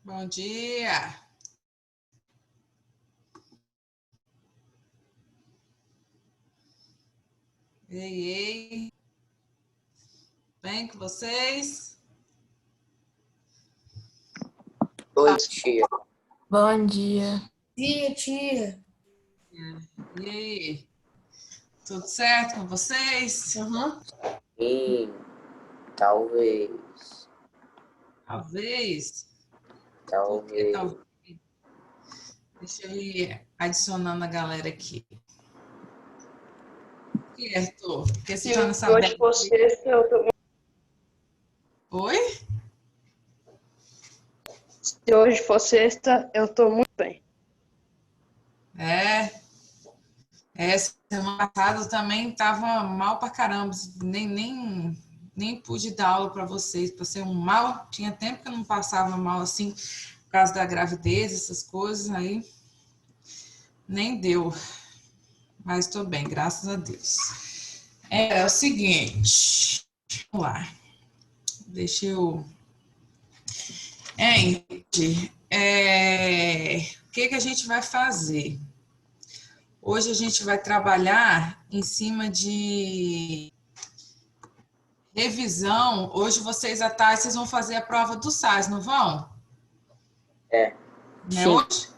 Bom dia. Ei, ei. Bem com vocês? Oi, tia. Bom dia. Tia. E aí? Tudo certo com vocês? Sim, talvez. Talvez. Por que Talvez. talvez? Deixa eu ir adicionando a galera aqui. E Arthur? Por que você está nessa Hoje for sexta, eu tô... Oi? Se hoje for sexta, eu tô muito bem. Semana passada eu também estava mal pra caramba. Nem pude dar aula para vocês. Passei um mal. Tinha tempo que eu não passava mal assim, por causa da gravidez, essas coisas. Aí nem deu. Mas estou bem, graças a Deus. É o seguinte. Vamos lá. Deixa eu... Gente, o que a gente vai fazer? Hoje a gente vai trabalhar em cima de revisão. Hoje vocês à tarde vocês vão fazer a prova do SAS, não vão? É. Não é hoje?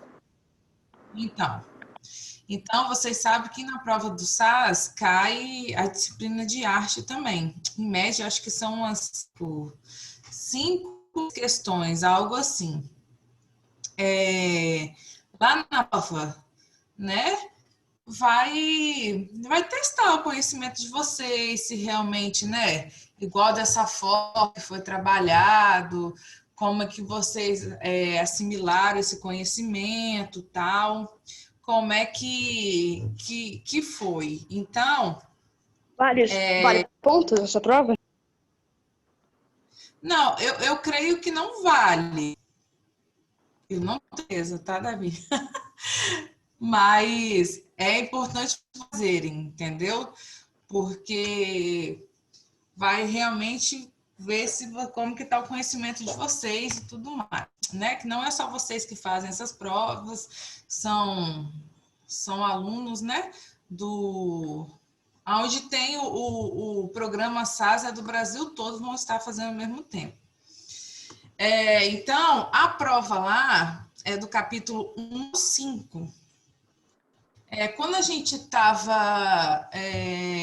Então vocês sabem que na prova do SAS cai a disciplina de arte também. Em média, acho que são umas 5 questões, algo assim. Lá na prova, né? Vai testar o conhecimento de vocês, se realmente, né, igual dessa forma que foi trabalhado, como é que vocês assimilaram esse conhecimento, tal, como é que foi. Então... Vale pontos essa prova? Não, eu creio que não vale. Eu não tenho certeza, tá, Davi? Mas é importante fazerem, entendeu? Porque vai realmente ver como que está o conhecimento de vocês e tudo mais, né? Que não é só vocês que fazem essas provas, são alunos, né? Onde tem o programa SAS do Brasil todo, vão estar fazendo ao mesmo tempo. Então, a prova lá é do capítulo 1 ao 5. Quando a gente estava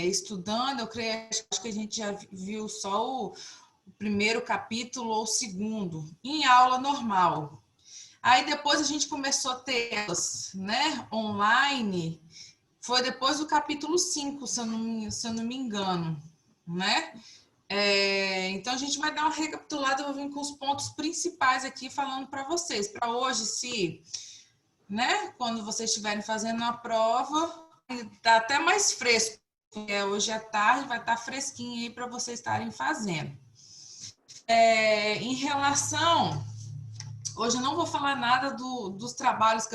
estudando, eu creio, acho que a gente já viu só o primeiro capítulo ou o segundo, em aula normal. Aí depois a gente começou a ter elas, né, online, foi depois do capítulo 5, se eu não me engano, né? Então a gente vai dar uma recapitulada, eu vou vir com os pontos principais aqui falando para vocês. Para hoje, né, quando vocês estiverem fazendo a prova, está até mais fresco, porque hoje à tarde vai estar fresquinho aí para vocês estarem fazendo. Em relação, hoje eu não vou falar nada dos trabalhos que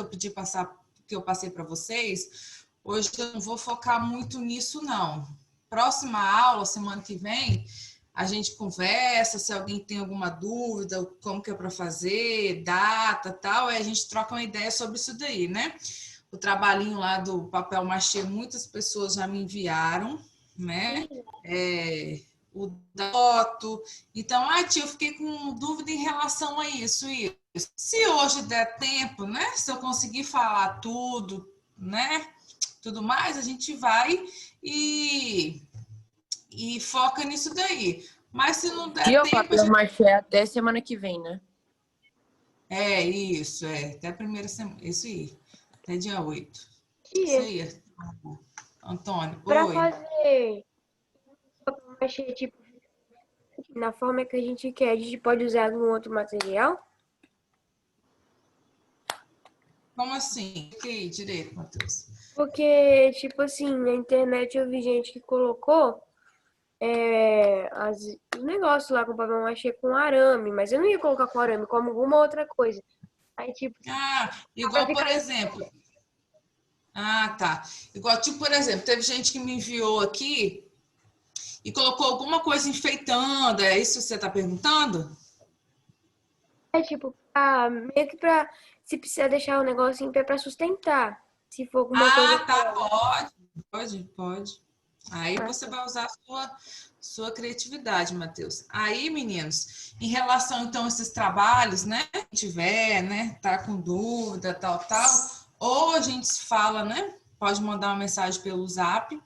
eu passei para vocês. Hoje eu não vou focar muito nisso, não. Próxima aula, semana que vem, a gente conversa, se alguém tem alguma dúvida, como que é para fazer, data, tal, aí a gente troca uma ideia sobre isso daí, né? O trabalhinho lá do papel machê, muitas pessoas já me enviaram, né? O da foto. Então, tia, eu fiquei com dúvida em relação a isso. Se hoje der tempo, né? Se eu conseguir falar tudo, né? Tudo mais, a gente vai e foca nisso daí. Mas se não der tempo... Papel machê até semana que vem, né? Isso, até a primeira semana, isso aí, até dia 8. Isso aí, Antônio. Para Oi. fazer papel machê, tipo, na forma que a gente quer, a gente pode usar algum outro material? Como assim? Fiquei direito, Matheus. Porque, tipo assim, na internet eu vi gente que colocou os negócios lá com papel machê com arame, mas eu não ia colocar com arame, como alguma outra coisa. Aí, tipo... igual, por exemplo... tá. Igual, tipo, por exemplo, teve gente que me enviou aqui e colocou alguma coisa enfeitando, é isso que você está perguntando? Tipo, meio que pra, se precisar deixar o negócio em pé pra sustentar. Se for alguma coisa. Tá, pode. Aí Ah, você vai usar a sua criatividade, Matheus. Aí, meninos, em relação então a esses trabalhos, né? Quem tiver, né? Tá com dúvida, tal, ou a gente se fala, né? Pode mandar uma mensagem pelo Zap.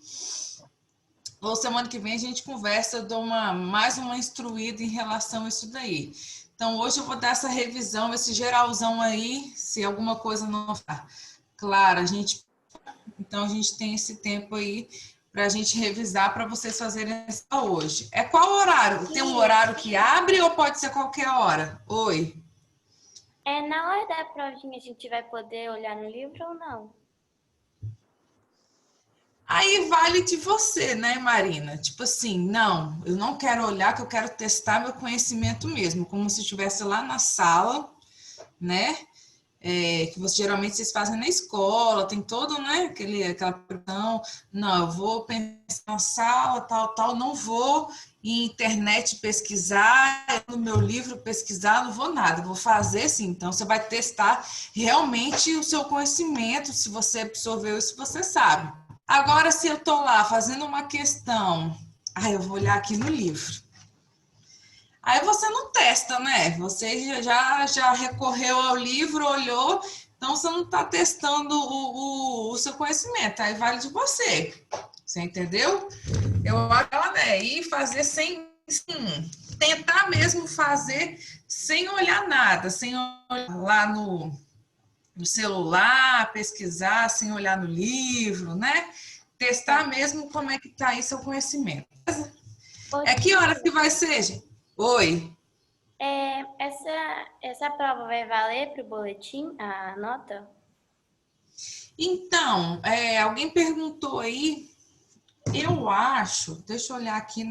Ou semana que vem a gente conversa, eu dou mais uma instruída em relação a isso daí. Então, hoje eu vou dar essa revisão, esse geralzão aí, se alguma coisa não está clara, então a gente tem esse tempo aí para a gente revisar para vocês fazerem isso hoje. É qual horário? Tem um horário que abre ou pode ser qualquer hora? Oi. Na hora da provinha a gente vai poder olhar no livro ou não? Aí vale de você, né, Marina? Tipo assim, não, eu não quero olhar, que eu quero testar meu conhecimento mesmo, como se estivesse lá na sala, né? Que você, geralmente vocês fazem na escola, tem todo, né, aquela pressão. Não, eu vou pensar na sala, tal, não vou em internet pesquisar, no meu livro pesquisar, não vou nada, vou fazer sim. Então, você vai testar realmente o seu conhecimento, se você absorveu isso, você sabe. Agora, se eu estou lá fazendo uma questão, eu vou olhar aqui no livro. Aí você não testa, né? Você já recorreu ao livro, olhou, então você não está testando o seu conhecimento, aí vale de você. Você entendeu? Eu acho que ela, né, ir fazer sem, sim, tentar mesmo fazer sem olhar nada, sem olhar lá no celular, pesquisar, sem olhar no livro, né? Testar mesmo como é que está aí seu conhecimento. Que horas que vai ser, gente? Oi. Essa prova vai valer para o boletim, a nota? Então, alguém perguntou aí, eu acho, deixa eu olhar aqui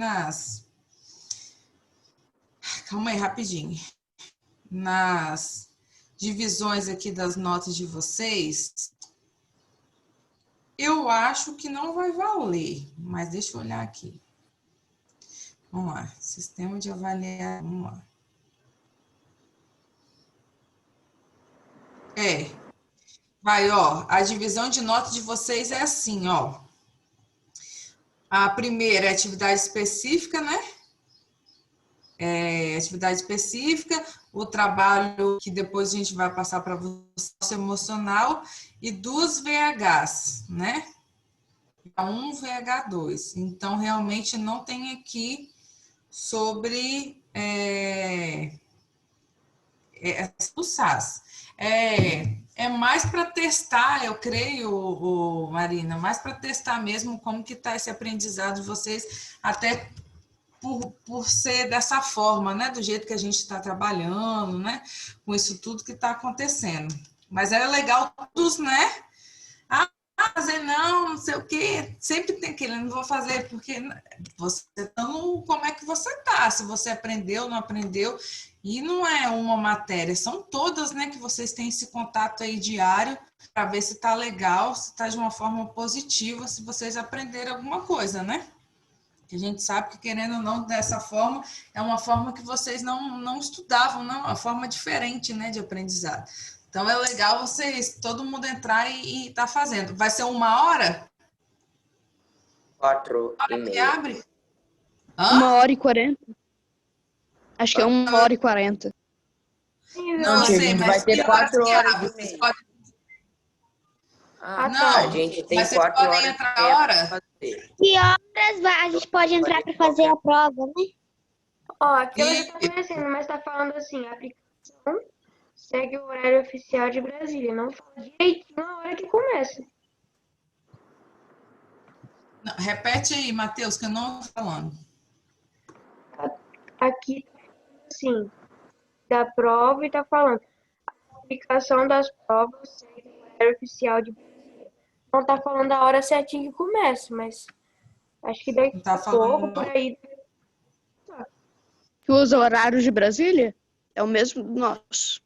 calma aí, rapidinho, nas divisões aqui das notas de vocês, eu acho que não vai valer, mas deixa eu olhar aqui. Vamos lá, sistema de avaliação, vamos lá. Vai, ó, a divisão de notas de vocês é assim, ó. A primeira é atividade específica, né? Atividade específica, o trabalho que depois a gente vai passar para você emocional e 2 VHs, né? Um VH2. Então, realmente não tem aqui sobre o SAS. É mais para testar, eu creio, Marina, mais para testar mesmo como que está esse aprendizado de vocês, até por ser dessa forma, né? Do jeito que a gente está trabalhando, né? Com isso tudo que está acontecendo. Mas é legal todos, né? Fazer não sei o quê. Sempre tem aquele, não vou fazer, porque você tá como é que você tá, se você aprendeu, não aprendeu. E não é uma matéria, são todas, né? Que vocês têm esse contato aí diário para ver se tá legal, se tá de uma forma positiva, se vocês aprenderam alguma coisa, né? Que a gente sabe que, querendo ou não, dessa forma, é uma forma que vocês não estudavam, não, uma forma diferente, né, de aprendizado. Então, é legal vocês, todo mundo entrar e tá fazendo. Vai ser 1 hora? 4h30. Que abre? 1h40. Acho que é 1h40. Não sei, vai mas ter que horas 4 que horas abre? e Vocês meia. podem... tá. Não, A gente tem mas vocês 4 podem horas entrar e meia a pra hora? fazer. Que horas a gente pode entrar para fazer a prova, né? Ó, aqui ela já tá aparecendo, mas tá falando assim, a aplicação segue o horário oficial de Brasília. Não fala direitinho a hora que começa. Não, repete aí, Matheus, que eu não estou falando. Aqui, assim, da prova e tá falando. A aplicação das provas segue o horário oficial de Brasília. Não tá falando a hora certinha que começa, mas acho que daqui Tá a pouco, falando... por aí. Que usa horários de Brasília? É o mesmo do nosso.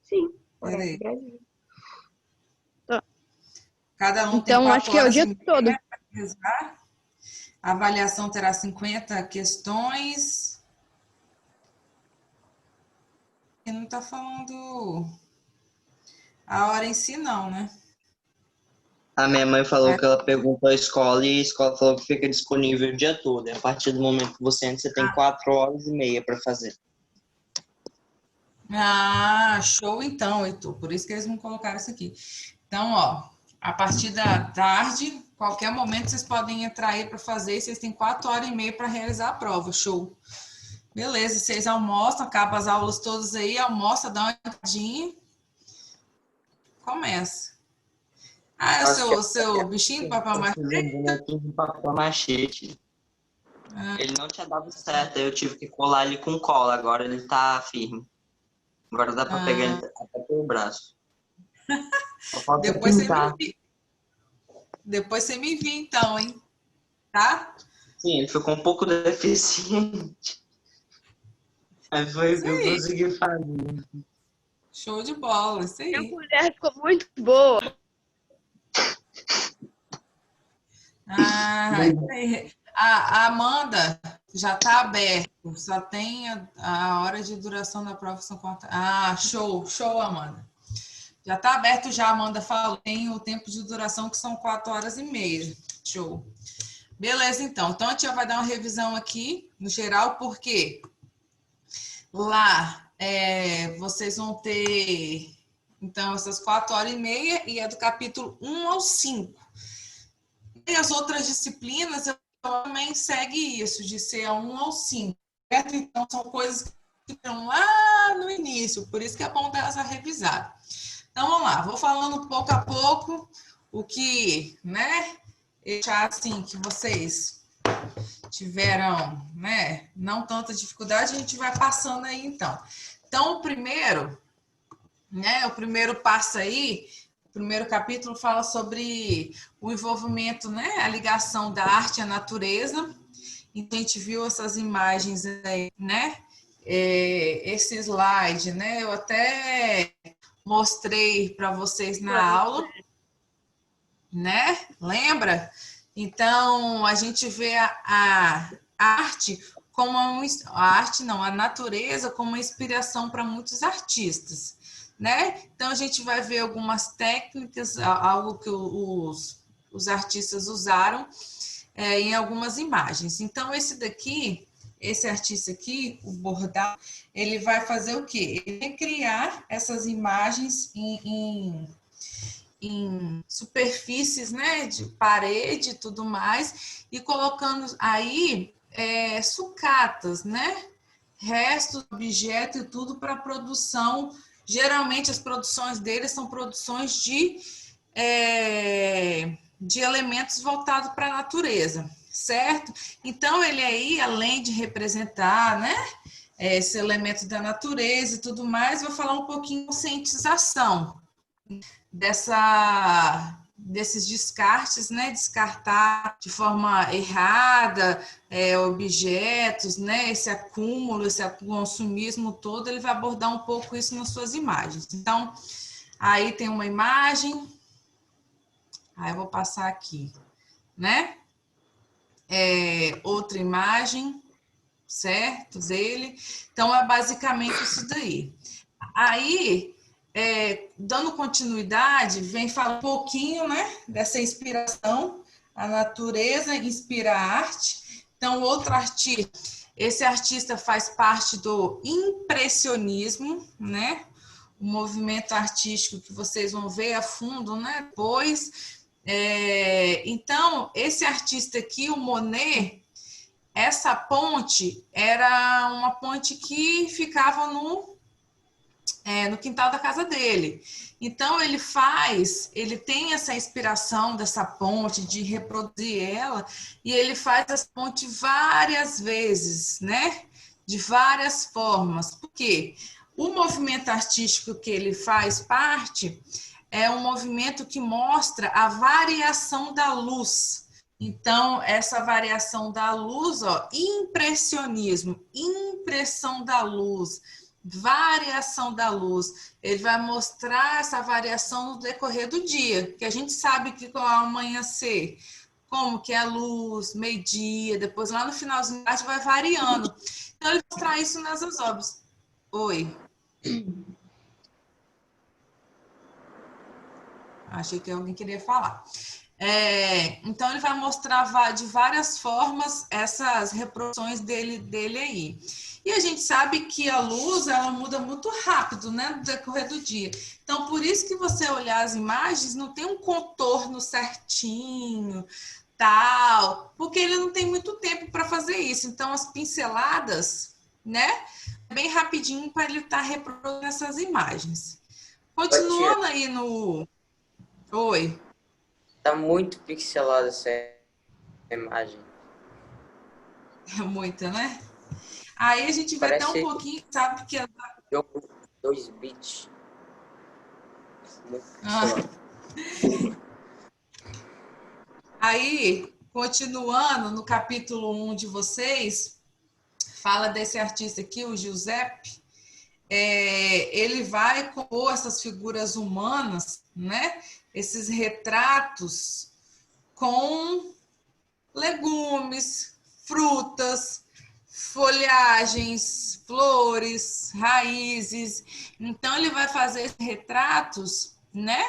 Sim, horário Peraí. de Brasília. Cada um tem Então, 4 acho que é o horas dia e meia, todo. né, para revisar. A avaliação terá 50 questões. tá falando a hora em si, não, né? A minha mãe falou que ela perguntou à escola e a escola falou que fica disponível o dia todo. E a partir do momento que você entra, você tem 4 horas e meia para fazer. Ah, show então, Heitor. Por isso que eles não colocaram isso aqui. Então, ó, a partir da tarde, qualquer momento vocês podem entrar aí para fazer. E vocês têm 4 horas e meia para realizar a prova. Show. Beleza, vocês almoçam, acabam as aulas todas aí, almoça, dá uma olhadinha. Começa. Ah, é o seu bichinho, papel machê? Papel machete. Ele não tinha dado certo, aí eu tive que colar ele com cola. Agora ele tá firme. Agora dá pra pegar ele até pelo braço. Depois você me envia então, hein? Tá? Sim, ele ficou um pouco deficiente. Mas foi o que eu consegui fazer. Show de bola, isso aí. Minha colher ficou muito boa. A Amanda já está aberto, só tem a hora de duração da prova são 4. Ah, show, Amanda. Já está aberto já, Amanda falou, tem o tempo de duração que são 4 horas e meia. Show. Beleza, então. Então a gente já vai dar uma revisão aqui, no geral, porque lá vocês vão ter, então, essas 4 horas e meia e é do capítulo 1 ao 5. E as outras disciplinas também segue isso, de ser a 1 ao 5, certo? Então, são coisas que estão lá no início, por isso que é bom dar essa revisada. Então, vamos lá, vou falando pouco a pouco o que, né, deixar assim, que vocês tiveram, né, não tanta dificuldade, a gente vai passando aí, então. Então, o primeiro passo aí, o primeiro capítulo fala sobre o envolvimento, né, a ligação da arte à natureza. Então, a gente viu essas imagens aí, né, esse slide, né, eu até mostrei para vocês na aula, né, lembra? Então, a gente vê a arte como a natureza como uma inspiração para muitos artistas, né? Então, a gente vai ver algumas técnicas, algo que os artistas usaram em algumas imagens. Então, esse artista aqui, o Bordal, ele vai fazer o quê? Ele vai criar essas imagens em superfícies, né, de parede e tudo mais, e colocando aí sucatas, né, restos, objeto e tudo para produção. Geralmente as produções deles são produções de elementos voltados para a natureza, certo? Então ele aí, além de representar, né, esse elemento da natureza e tudo mais, vai falar um pouquinho de conscientização desses descartes, né? Descartar de forma errada objetos, né? Esse acúmulo, esse consumismo todo, ele vai abordar um pouco isso nas suas imagens. Então, aí tem uma imagem, aí eu vou passar aqui, né? Outra imagem, certo? Dele. Então, é basicamente isso daí. Aí, dando continuidade, vem falar um pouquinho, né, dessa inspiração, a natureza inspira a arte. Então, outro artista, esse artista faz parte do impressionismo, né, o movimento artístico que vocês vão ver a fundo, né, depois. Então, esse artista aqui, o Monet, essa ponte era uma ponte que ficava no quintal da casa dele. Então, ele tem essa inspiração dessa ponte, de reproduzir ela, e ele faz essa ponte várias vezes, né? De várias formas. Por quê? O movimento artístico que ele faz parte é um movimento que mostra a variação da luz. Então, essa variação da luz, ó, impressionismo, impressão da luz, variação da luz, ele vai mostrar essa variação no decorrer do dia, que a gente sabe que ao amanhecer, como que é a luz, meio-dia, depois lá no finalzinho vai variando. Então, ele vai mostrar isso nas obras. Oi. Achei que alguém queria falar. Então, ele vai mostrar de várias formas essas reproduções dele aí. E a gente sabe que a luz, ela muda muito rápido, né, no decorrer do dia. Então, por isso que você olhar as imagens, não tem um contorno certinho, tal, porque ele não tem muito tempo para fazer isso. Então, as pinceladas, né, é bem rapidinho para ele estar reproduzindo essas imagens. Continuando aí no... Oi. Tá muito pixelada essa imagem. É muita, né? Aí a gente vai dar um pouquinho, sabe que... Jogo 2 bits. Muito pixelado. Aí, continuando no capítulo 1 de vocês, fala desse artista aqui, o Giuseppe. Ele vai compor essas figuras humanas, né? Esses retratos com legumes, frutas, folhagens, flores, raízes. Então, ele vai fazer retratos, né?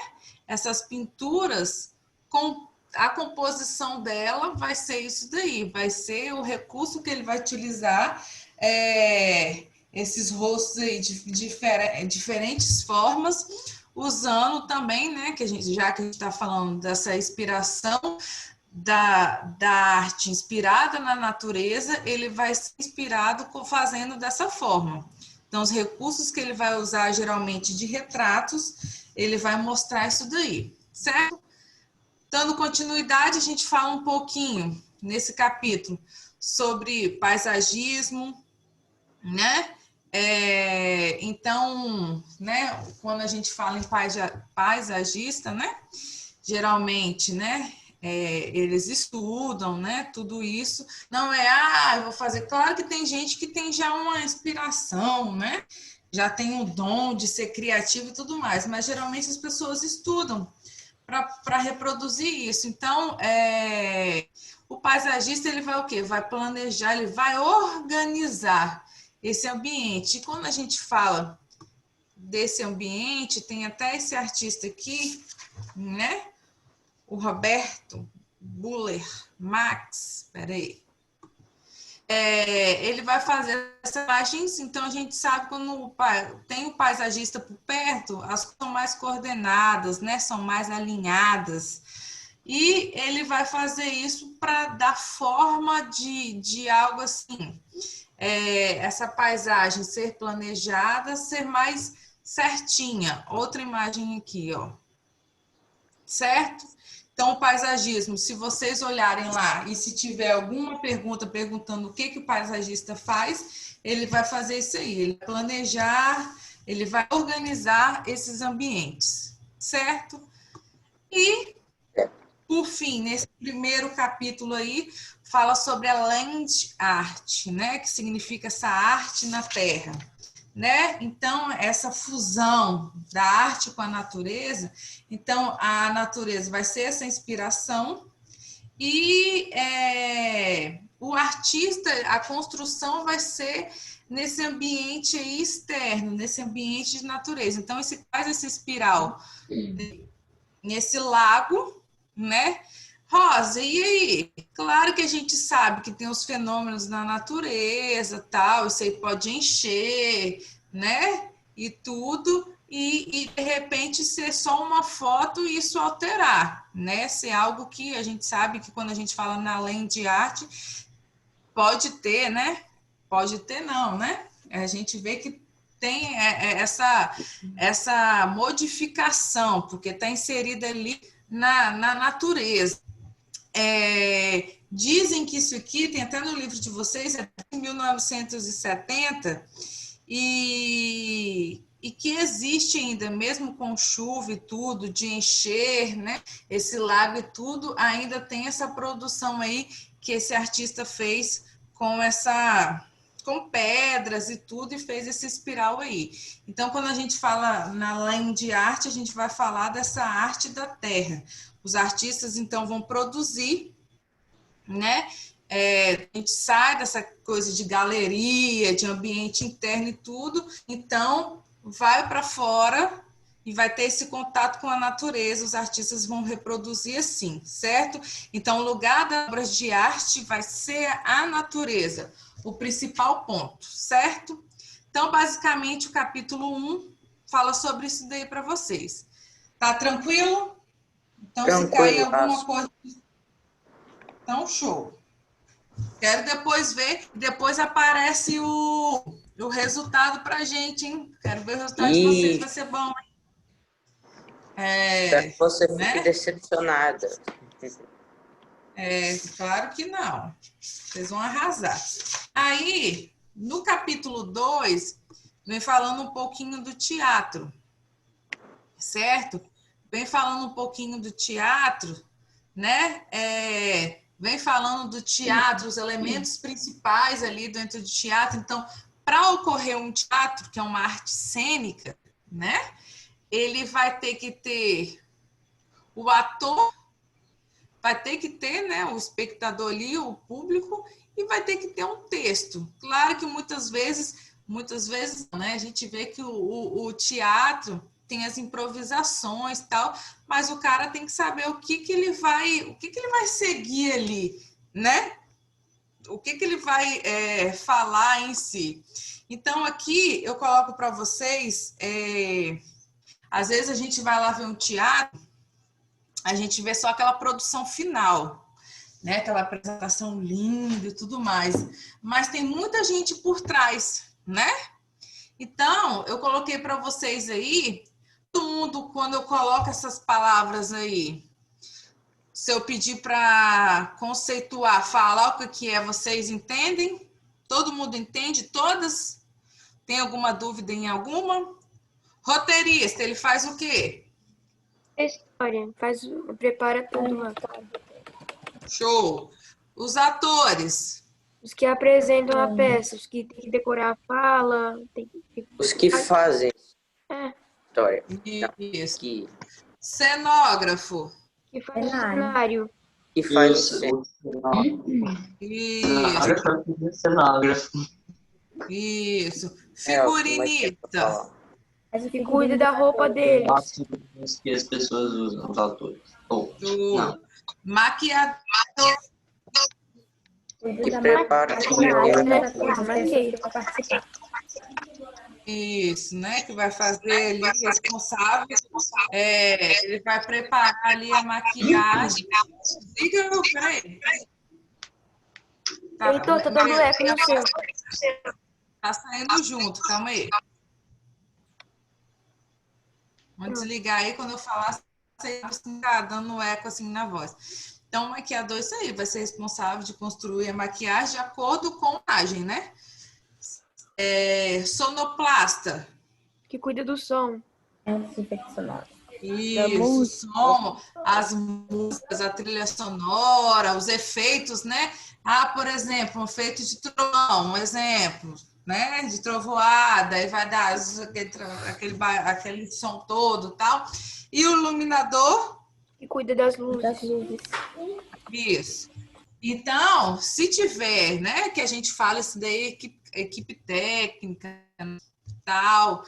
Essas pinturas, com a composição dela vai ser isso daí, vai ser o recurso que ele vai utilizar, esses rostos aí de diferentes formas, usando também, né, já que a gente está falando dessa inspiração da arte inspirada na natureza, ele vai ser inspirado fazendo dessa forma. Então, os recursos que ele vai usar, geralmente de retratos, ele vai mostrar isso daí, certo? Dando continuidade, a gente fala um pouquinho, nesse capítulo, sobre paisagismo, né? Então, né, quando a gente fala em paisagista, né, geralmente, né, eles estudam, né, tudo isso. Não eu vou fazer. Claro que tem gente que tem já uma inspiração, né, já tem um dom de ser criativo e tudo mais, mas geralmente as pessoas estudam para reproduzir isso. Então, o paisagista, ele vai o quê? Vai planejar, ele vai organizar esse ambiente. E quando a gente fala desse ambiente, tem até esse artista aqui, né? O Roberto Buller Max, peraí. Ele vai fazer essas imagens, então a gente sabe quando tem o paisagista por perto, as coisas são mais coordenadas, né? São mais alinhadas. E ele vai fazer isso para dar forma de algo assim, essa paisagem ser planejada, ser mais certinha. Outra imagem aqui, ó. Certo? Então, o paisagismo, se vocês olharem lá e se tiver alguma pergunta perguntando o que o paisagista faz, ele vai fazer isso aí, ele vai planejar, ele vai organizar esses ambientes, certo? E, por fim, nesse primeiro capítulo aí, fala sobre a land art, né? Que significa essa arte na terra, né? Então, essa fusão da arte com a natureza, então a natureza vai ser essa inspiração e o artista, a construção vai ser nesse ambiente aí externo, nesse ambiente de natureza. Então, faz essa espiral nesse lago, né? Rosa, e aí? Claro que a gente sabe que tem os fenômenos na natureza, tal, isso aí pode encher, né? E tudo, e de repente ser só uma foto e isso alterar, né? Ser algo que a gente sabe que quando a gente fala na land arte, pode ter, né? Pode ter não, né? A gente vê que tem essa modificação, porque está inserida ali na natureza. Dizem que isso aqui, tem até no livro de vocês, é de 1970, e que existe ainda, mesmo com chuva e tudo, de encher, né, esse lago e tudo, ainda tem essa produção aí que esse artista fez com pedras e tudo, e fez esse espiral aí. Então, quando a gente fala na land art, a gente vai falar dessa arte da terra. Os artistas, então, vão produzir, né? A gente sai dessa coisa de galeria, de ambiente interno e tudo, então vai para fora e vai ter esse contato com a natureza, os artistas vão reproduzir assim, certo? Então, o lugar das obras de arte vai ser a natureza, o principal ponto, certo? Então, basicamente, o capítulo 1 fala sobre isso daí para vocês. Tá tranquilo? Então, se cair alguma coisa... Então, show. Quero depois ver, depois aparece o resultado pra gente, hein? Quero ver o resultado de vocês, vai ser bom, hein? Espero que você fique decepcionada. Claro que não. Vocês vão arrasar. Aí, no capítulo 2, vem falando um pouquinho do teatro, certo? Vem falando um pouquinho do teatro, né? Vem falando do teatro, os elementos principais ali dentro do teatro. Então, para ocorrer um teatro, que é uma arte cênica, né? Ele vai ter que ter o ator, vai ter que ter, né, o espectador ali, o público, e vai ter que ter um texto. Claro que muitas vezes, né, a gente vê que o teatro tem as improvisações e tal, mas o cara tem que saber o que ele vai seguir ali, né? O que ele vai falar em si. Então, aqui eu coloco para vocês, às vezes a gente vai lá ver um teatro, a gente vê só aquela produção final, né? Aquela apresentação linda e tudo mais, mas tem muita gente por trás, né? Então, eu coloquei para vocês aí, todo mundo, quando eu coloco essas palavras aí, se eu pedir para conceituar, falar o que é, vocês entendem? Todo mundo entende? Todas? Tem alguma dúvida em alguma? Roteirista, ele faz o quê? História, prepara tudo lá. Show! Os atores? Os que apresentam a peça, os que tem que decorar a fala. Os que fazem história. Isso. Que Cenógrafo? Que faz o cenário. que faz Isso. Isso. Figurinista? Que cuida da roupa deles. Que as pessoas usam, os autores. Não. Maquiador? que prepara Isso, né? Que vai fazer ali, responsável. Ele vai preparar ali a maquiagem. Diga, peraí. Heitor, tá dando eco no seu. Tá saindo junto, calma aí. Vamos desligar aí, quando eu falar, você tá dando eco assim na voz. Então, o maquiador, isso aí, vai ser responsável de construir a maquiagem de acordo com a imagem, né? Sonoplasta. Que cuida do som. Isso, som, as músicas, a trilha sonora, os efeitos, né? Por exemplo, um efeito de trovão, um exemplo, né? De trovoada, aí vai dar aquele som todo, tal. E o iluminador? Que cuida das luzes. Isso. Então, se tiver, né, que a gente fala isso daí, equipe técnica, tal,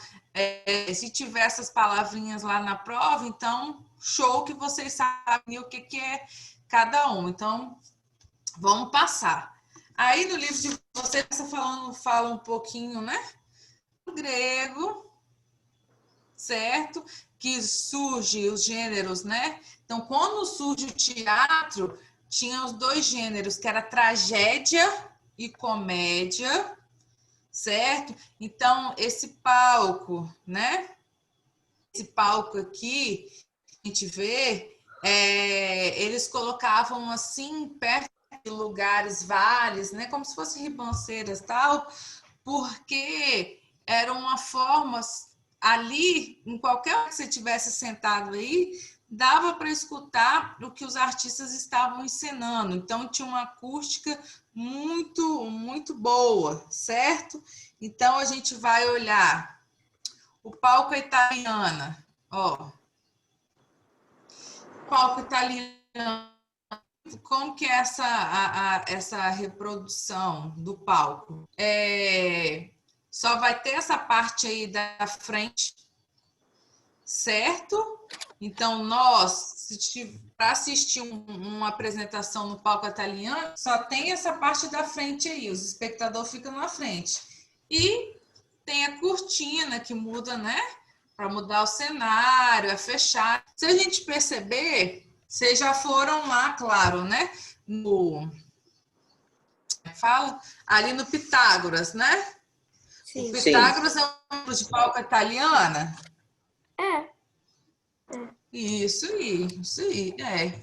se tiver essas palavrinhas lá na prova, então, show que vocês sabem o que é cada um. Então, vamos passar. Aí, no livro de vocês, fala um pouquinho, né, do grego, certo? Que surge os gêneros, né? Então, quando surge o teatro, tinha os dois gêneros, que era tragédia e comédia, certo? Então, esse palco, né? Esse palco aqui, a gente vê, eles colocavam assim, perto de lugares, vales, né? Como se fossem ribanceiras e tal, porque era uma forma... Ali, em qualquer hora que você estivesse sentado aí, dava para escutar o que os artistas estavam encenando. Então, tinha uma acústica muito, muito boa, certo? Então, a gente vai olhar o palco italiano, ó. O palco italiano, como que é essa reprodução do palco? Só vai ter essa parte aí da frente, certo? Então, nós, para assistir uma apresentação no palco italiano, só tem essa parte da frente aí, os espectadores ficam na frente. E tem a cortina que muda, né? Para mudar o cenário, é fechar. Se a gente perceber, vocês já foram lá, claro, né? Ali no Pitágoras, né? Sim. O Pitágoras é um livro de palco italiana? Isso aí.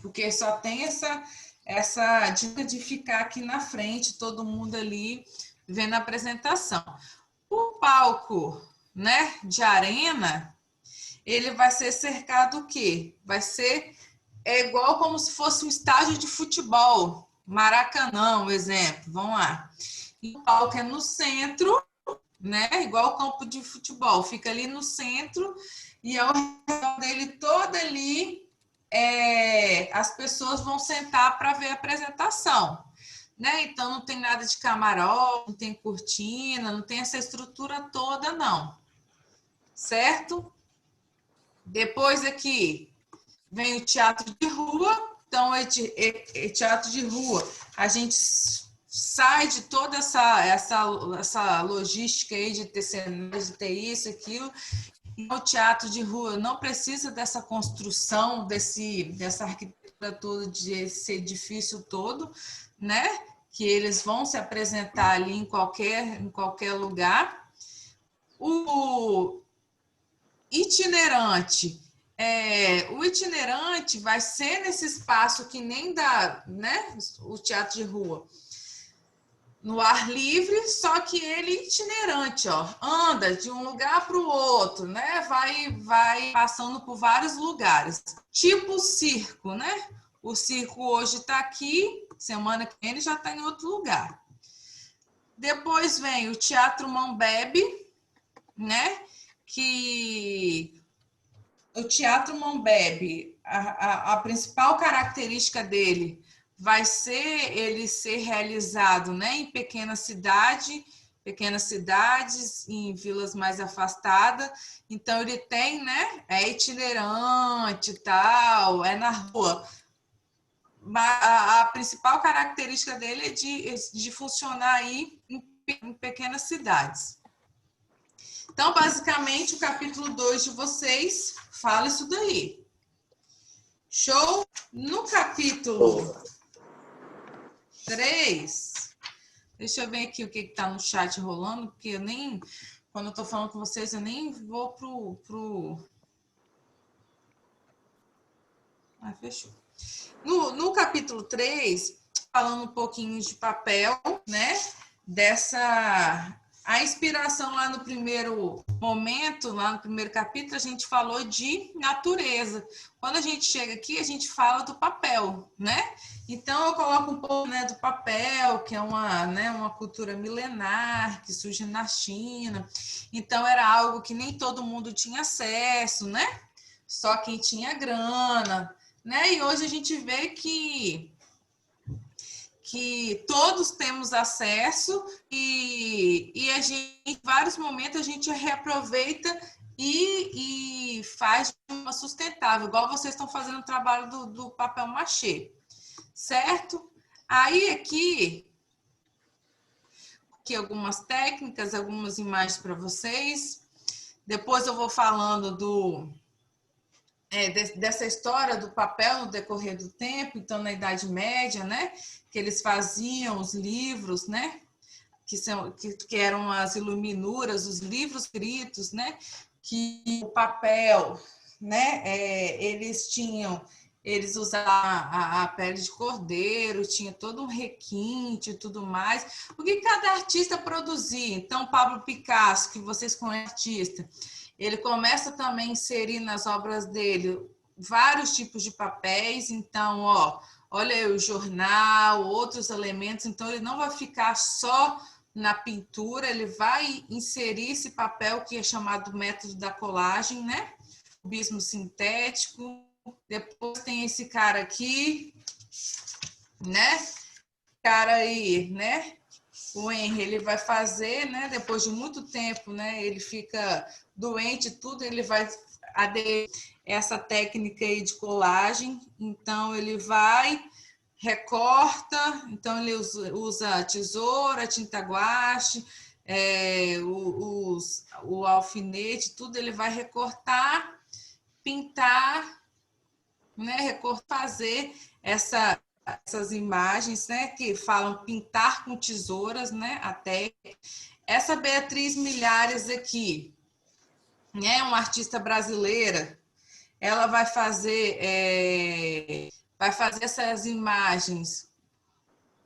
Porque só tem essa dica de ficar aqui na frente, todo mundo ali vendo a apresentação. O palco, né, de arena, ele vai ser cercado o quê? Igual como se fosse um estádio de futebol, Maracanã, um exemplo, vamos lá. E o palco é no centro, né, igual o campo de futebol, fica ali no centro e ao redor dele todo ali, as pessoas vão sentar para ver a apresentação. Né? Então, não tem nada de camarote, não tem cortina, não tem essa estrutura toda, não. Certo? Depois aqui vem o teatro de rua. Então, teatro de rua, a gente sai de toda essa logística aí de ter cenários, de ter isso, aquilo. E o teatro de rua não precisa dessa construção, dessa arquitetura toda, desse edifício todo, né? Que eles vão se apresentar ali em qualquer lugar. O itinerante, vai ser nesse espaço que nem né, o teatro de rua, no ar livre, só que ele itinerante, ó, anda de um lugar para o outro, né? Vai passando por vários lugares, tipo circo, né? O circo hoje está aqui, semana que vem ele já está em outro lugar. Depois vem o Teatro Mambebe, né? Que o Teatro Mambebe, a principal característica dele vai ser ele ser realizado, né, em pequenas cidades, em vilas mais afastadas. Então, ele tem, né, itinerante e tal, na rua. A principal característica dele é de funcionar aí em pequenas cidades. Então, basicamente, o capítulo 2 de vocês fala isso daí. Show? No capítulo 3, deixa eu ver aqui o que está no chat rolando, porque quando eu estou falando com vocês, eu nem vou pro... fechou. No capítulo 3, falando um pouquinho de papel, né? A inspiração lá no primeiro momento, lá no primeiro capítulo, a gente falou de natureza. Quando a gente chega aqui, a gente fala do papel, né? Então, eu coloco um pouco, né, do papel, que é uma cultura milenar, que surge na China. Então, era algo que nem todo mundo tinha acesso, né? Só quem tinha grana, né? E hoje a gente vê que todos temos acesso e a gente, em vários momentos, a gente reaproveita e faz de forma sustentável, igual vocês estão fazendo o trabalho do papel machê, certo? Aí aqui algumas técnicas, algumas imagens para vocês. Depois eu vou falando dessa história do papel no decorrer do tempo. Então, na Idade Média, né, que eles faziam os livros, né, que eram as iluminuras, os livros escritos, né, que o papel, né, eles usavam a pele de cordeiro, tinha todo um requinte e tudo mais. O que cada artista produzia? Então, Pablo Picasso, que vocês conhecem, artista, ele começa também a inserir nas obras dele vários tipos de papéis. Então, olha aí o jornal, outros elementos. Então, ele não vai ficar só na pintura, ele vai inserir esse papel que é chamado método da colagem, né? Cubismo sintético. Depois tem esse cara aqui, né? Cara aí, né? o Henry, ele vai fazer, né? Depois de muito tempo, né? Ele fica doente e tudo, ele vai aderir essa técnica aí de colagem. Então, ele vai, recorta, então ele usa tesoura, tinta guache, o alfinete, tudo, ele vai recortar, pintar, né? Fazer essas imagens, né, que falam pintar com tesouras, né, até essa Beatriz Milhares aqui, né, uma artista brasileira, ela vai fazer essas imagens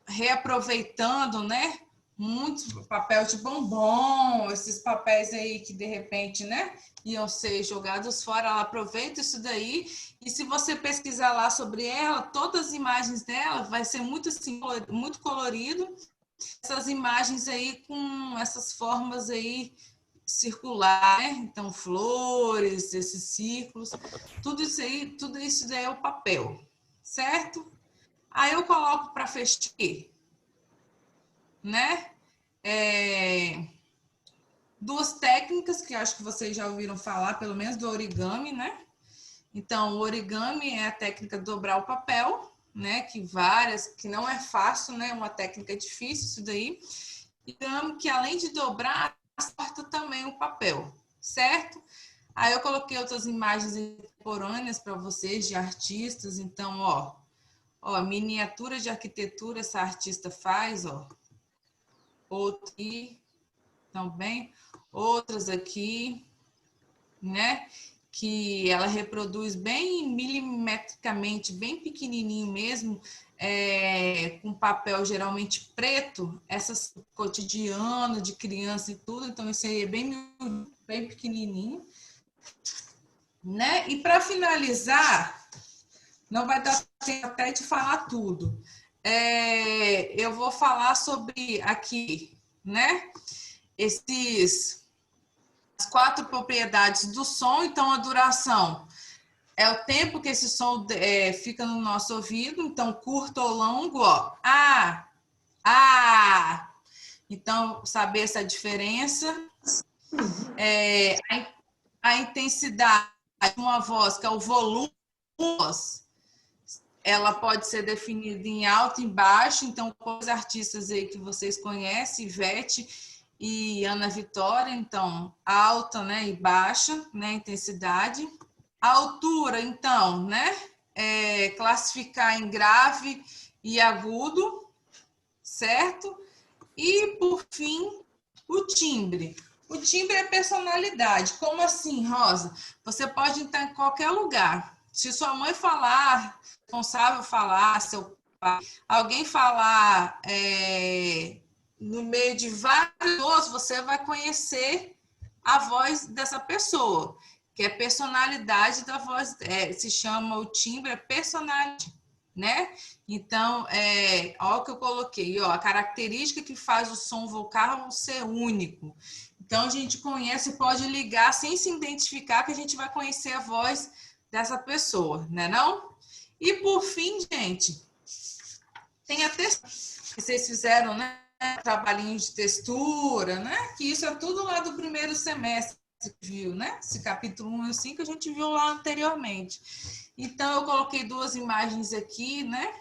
reaproveitando, né, muito papel de bombom, esses papéis aí que de repente, né, iam ser jogados fora, ela aproveita isso daí, e se você pesquisar lá sobre ela, todas as imagens dela vai ser muito assim, muito colorido, essas imagens aí com essas formas aí circulares, né? Então flores, esses círculos, tudo isso daí é o papel, certo? Aí eu coloco para fechar, né? Duas técnicas que eu acho que vocês já ouviram falar, pelo menos do origami, né? Então, o origami é a técnica de dobrar o papel, né? Que não é fácil, né? Uma técnica difícil isso daí. E que além de dobrar, corta também o papel, certo? Aí eu coloquei outras imagens contemporâneas para vocês de artistas. Então, ó, miniatura de arquitetura essa artista faz, ó. Outra aqui também, outras aqui, né? Que ela reproduz bem milimetricamente, bem pequenininho mesmo, com papel geralmente preto, essas cotidiano de criança e tudo, então isso aí é bem pequenininho, né? E para finalizar, não vai dar tempo até de falar tudo. Eu vou falar sobre aqui, né? As 4 propriedades do som. Então, a duração é o tempo que esse som fica no nosso ouvido. Então, curto ou longo, ó. Então, saber essa diferença. A intensidade de uma voz, que é o volume, ela pode ser definida em alto e baixo. Então, os artistas aí que vocês conhecem, Ivete e Ana Vitória, então, alta, né, e baixa, né, intensidade. A altura, então, né, classificar em grave e agudo, certo? E, por fim, o timbre. O timbre é personalidade. Como assim, Rosa? Você pode entrar em qualquer lugar. Se sua mãe falar, responsável falar, seu pai, alguém falar no meio de vários, você vai conhecer a voz dessa pessoa, que é a personalidade da voz, se chama o timbre, é personalidade, né? Então, olha o que eu coloquei, ó, a característica que faz o som vocal ser único. Então, a gente conhece, pode ligar sem se identificar, que a gente vai conhecer a voz dessa pessoa, né não? E, por fim, gente, tem a textura que vocês fizeram, né? Trabalhinho de textura, né? Que isso é tudo lá do primeiro semestre, viu, né? Esse capítulo 1 e 5 a gente viu lá anteriormente. Então, eu coloquei 2 imagens aqui, né?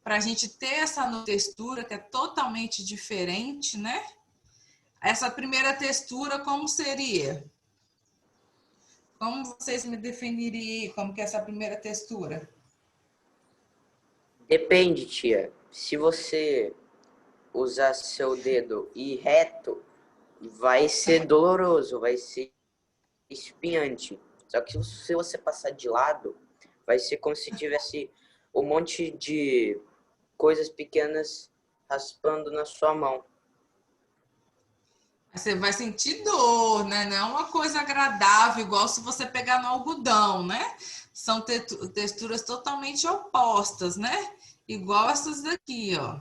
Para a gente ter essa textura que é totalmente diferente, né? Essa primeira textura, como seria? Como vocês me definiriam como que é essa primeira textura? Depende, tia. Se você usar seu dedo e reto, vai ser doloroso, vai ser espinhante. Só que se você passar de lado, vai ser como se tivesse um monte de coisas pequenas raspando na sua mão. Você vai sentir dor, né? Não é uma coisa agradável, igual se você pegar no algodão, né? São texturas totalmente opostas, né? Igual essas daqui, ó.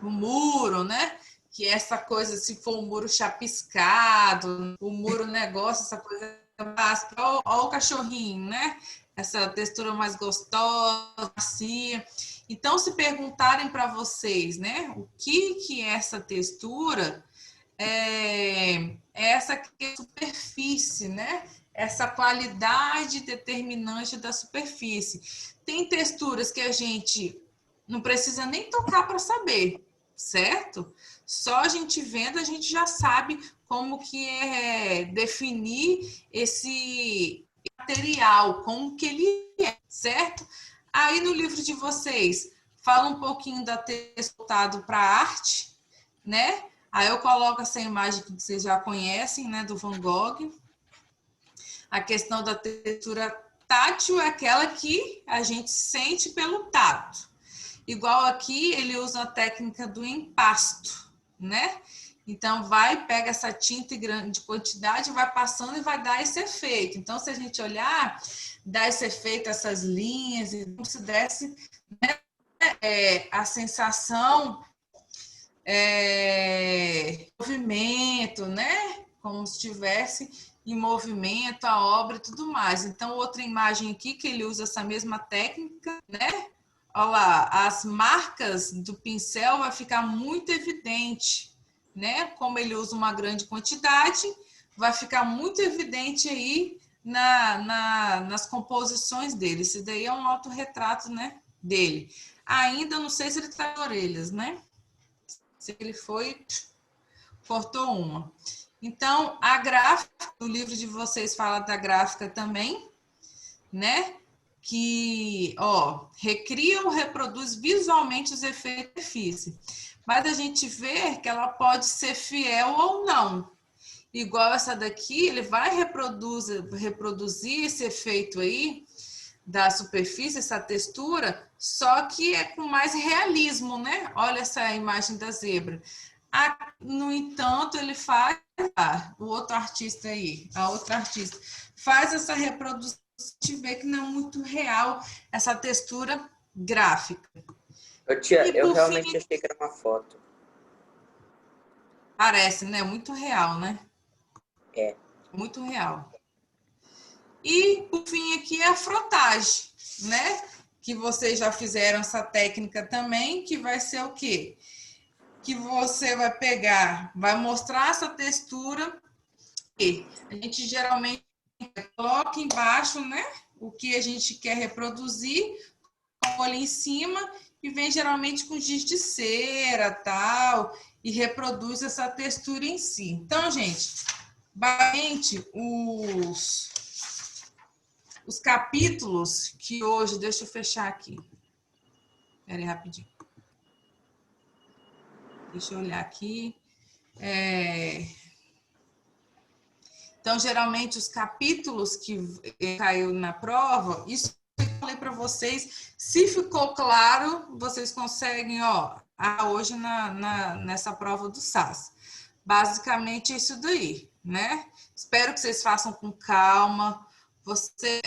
O muro, né? Que é essa coisa, se for um muro chapiscado, o muro negócio, essa coisa básica. Ó o cachorrinho, né? essa textura mais gostosa, macia. Então, se perguntarem para vocês, né, o que é essa textura, é essa que é a superfície, né? Essa qualidade determinante da superfície. Tem texturas que a gente não precisa nem tocar para saber, certo? Só a gente vendo, a gente já sabe como que é definir esse material, como que ele é, certo? Aí no livro de vocês, fala um pouquinho da texto voltado para a arte, né? Aí eu coloco essa imagem que vocês já conhecem, né, do Van Gogh. A questão da textura tátil é aquela que a gente sente pelo tato. Igual aqui, ele usa a técnica do empasto, né? Então, pega essa tinta em grande quantidade, vai passando e vai dar esse efeito. Então, se a gente olhar, dá esse efeito, essas linhas, e como se desse, né, a sensação, movimento, né? Como se estivesse em movimento a obra e tudo mais. Então, outra imagem aqui que ele usa essa mesma técnica, né? Olha lá, as marcas do pincel vai ficar muito evidente, né? Como ele usa uma grande quantidade, vai ficar muito evidente aí nas composições dele. Esse daí é um autorretrato, né, dele. Ainda não sei se ele traz orelhas, né? Se ele cortou uma. Então, a gráfica, o livro de vocês fala da gráfica também, né? Que, recria ou reproduz visualmente os efeitos da superfície. Mas a gente vê que ela pode ser fiel ou não. Igual essa daqui, ele vai reproduzir esse efeito aí da superfície, essa textura, só que é com mais realismo, né? Olha essa imagem da zebra. No entanto, ele faz, o outro artista aí, a outra artista, faz essa reprodução, a gente vê que não é muito real essa textura gráfica. Eu realmente achei que era uma foto. Parece, né? Muito real, né? É. Muito real. E, por fim, aqui é a frotagem, né? Que vocês já fizeram essa técnica também, que vai ser o quê? Que você vai pegar, vai mostrar essa textura e a gente geralmente coloca embaixo, né? O que a gente quer reproduzir, olha em cima e vem geralmente com giz de cera, tal, e reproduz essa textura em si. Então, gente, basicamente, os capítulos que hoje, deixa eu fechar aqui. Espera aí rapidinho. Deixa eu olhar aqui. Então, geralmente, os capítulos que caiu na prova, isso que eu falei para vocês, se ficou claro, vocês conseguem, hoje nessa prova do SAS. Basicamente, é isso daí, né? Espero que vocês façam com calma. Você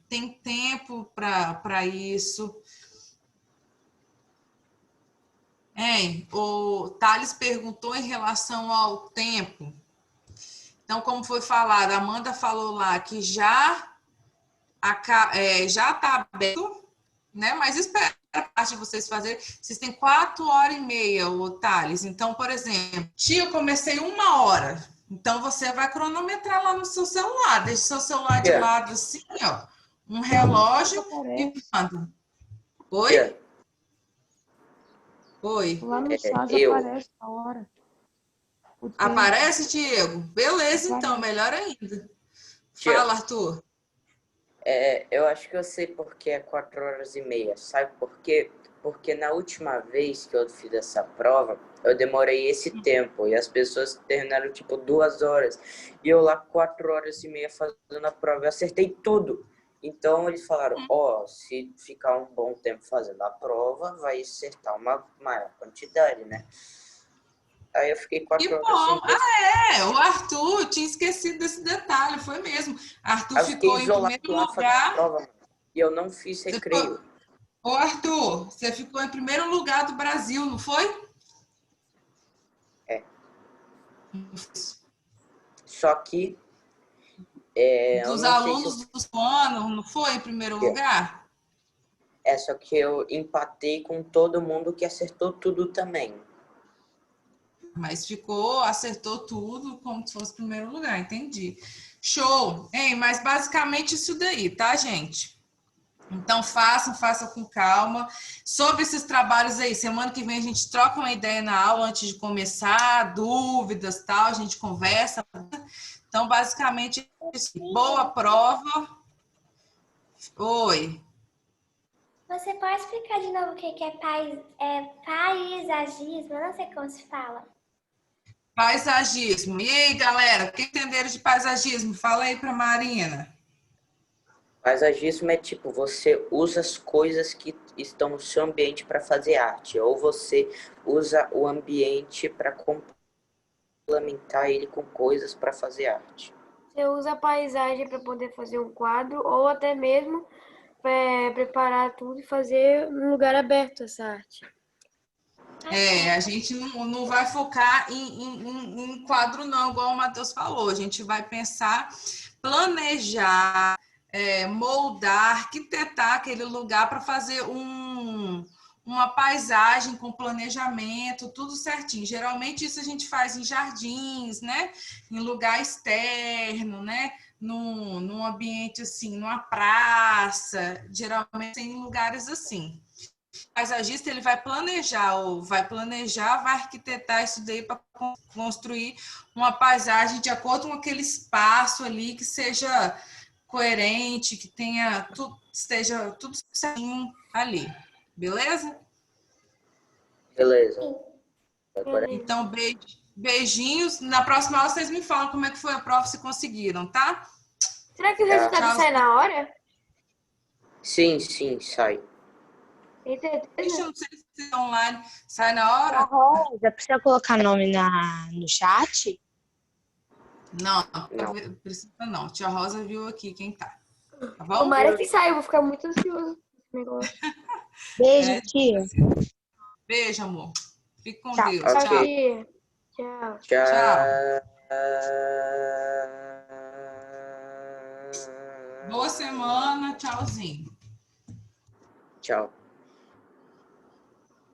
tem tempo para isso. O Thales perguntou em relação ao tempo. Então, como foi falado, a Amanda falou lá que já está aberto, né? Mas espera a parte de vocês fazerem. Vocês têm 4h30, o Thales. Então, por exemplo, eu comecei 1h. Então, você vai cronometrar lá no seu celular. Deixa o seu celular de lado assim, um relógio e manda. Oi? Oi. Lá no chat aparece a hora. Aparece, Diego? Beleza, então, melhor ainda. Fala, Arthur. Eu acho que eu sei porque é 4h30. Sabe por quê? Porque na última vez que eu fiz essa prova, eu demorei esse tempo. E as pessoas terminaram, 2 horas. E eu lá 4h30 fazendo a prova. Eu acertei tudo. Então, eles falaram, se ficar um bom tempo fazendo a prova, vai acertar uma maior quantidade, né? Aí eu fiquei 4 horas. Bom. O Arthur, tinha esquecido desse detalhe, foi mesmo. Arthur ficou em primeiro lugar. Prova, e eu não fiz recreio. Arthur, você ficou em primeiro lugar do Brasil, não foi? Só que Eu Dos não sei se alunos do seu ano, não foi em primeiro lugar? só que eu empatei com todo mundo que acertou tudo também. Mas acertou tudo como se fosse primeiro lugar, entendi. Show! Hein, mas basicamente isso daí, tá, gente? Então façam com calma. Sobre esses trabalhos aí, semana que vem a gente troca uma ideia na aula antes de começar, dúvidas, tal, a gente conversa. Então, basicamente, boa prova. Oi. Você pode explicar de novo o que é paisagismo? Eu não sei como se fala. Paisagismo. E aí, galera, o que entenderam de paisagismo? Fala aí para Marina. Paisagismo é tipo, você usa as coisas que estão no seu ambiente para fazer arte, ou você usa o ambiente para complementar ele com coisas para fazer arte. Você usa a paisagem para poder fazer um quadro ou até mesmo preparar tudo e fazer num lugar aberto essa arte. A gente não vai focar em quadro não, igual o Matheus falou. A gente vai pensar, planejar, moldar, arquitetar aquele lugar para fazer uma paisagem com planejamento, tudo certinho. Geralmente isso a gente faz em jardins, né? Em lugar externo, né? Num ambiente assim, numa praça, geralmente em lugares assim. O paisagista ele vai arquitetar isso daí para construir uma paisagem de acordo com aquele espaço ali que seja coerente, que tenha esteja tudo certinho ali, beleza? Beleza. Agora, Então, beijinhos. Na próxima aula vocês me falam como é que foi a prova, se conseguiram, tá? Será que o resultado sai na hora? sim, sai. Tem certeza? Deixa eu não sei se é online, sai na hora? Rosa, precisa colocar nome no chat? Não, precisa não. Tia Rosa viu aqui quem tá. Tá bom? Tomara que saia, eu vou ficar muito ansioso com esse negócio. Beijo, tia. Beijo, amor. Fique com Tchau. Deus. Ok. Tchau. Tia. Tchau. Tchau. Boa semana. Tchauzinho. Tchau.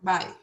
Bye.